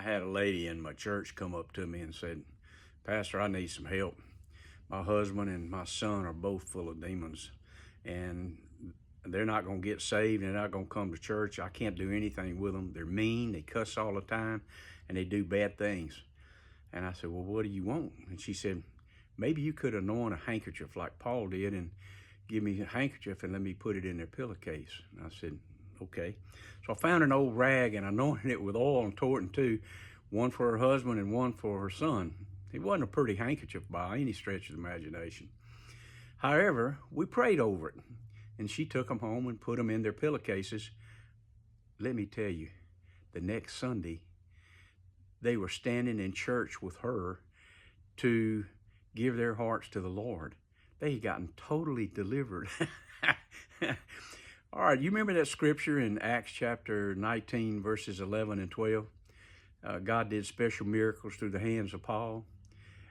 I had a lady in my church come up to me and said, "Pastor, I need some help. My husband and my son are both full of demons, and they're not going to get saved. They're not going to come to church. I can't do anything with them. They're mean. They cuss all the time, and they do bad things." And I said, "Well, what do you want?" And she said, "Maybe you could anoint a handkerchief like Paul did and give me a handkerchief and let me put it in their pillowcase." And I said, "Okay." So I found an old rag and anointed it with oil and tore it in two, one for her husband and one for her son. It wasn't a pretty handkerchief by any stretch of the imagination. However, we prayed over it, and she took them home and put them in their pillowcases. Let me tell you, the next Sunday, they were standing in church with her to give their hearts to the Lord. They had gotten totally delivered. All right, you remember that scripture in Acts chapter 19, verses 11 and 12? God did special miracles through the hands of Paul,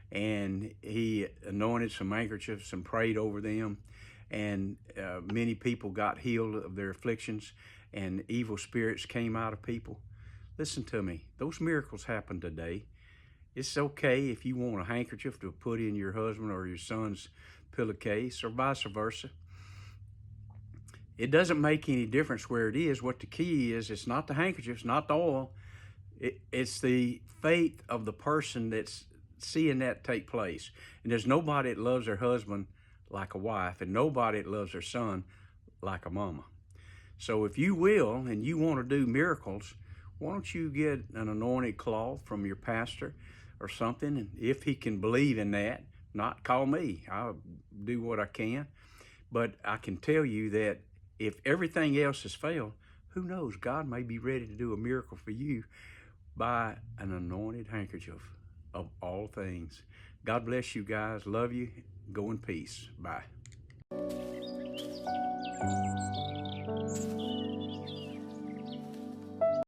and he anointed some handkerchiefs and prayed over them, and many people got healed of their afflictions, and evil spirits came out of people. Listen to me, those miracles happen today. It's okay if you want a handkerchief to put in your husband or your son's pillowcase, or vice versa. It doesn't make any difference where it is. What the key is, it's not the handkerchief, it's not the oil. It's the faith of the person that's seeing that take place. And there's nobody that loves their husband like a wife, and nobody that loves their son like a mama. So if you will, and you want to do miracles, why don't you get an anointed cloth from your pastor or something, and if he can believe in that, not call me. I'll do what I can. But I can tell you that if everything else has failed, who knows? God may be ready to do a miracle for you by an anointed handkerchief of all things. God bless you guys. Love you. Go in peace. Bye.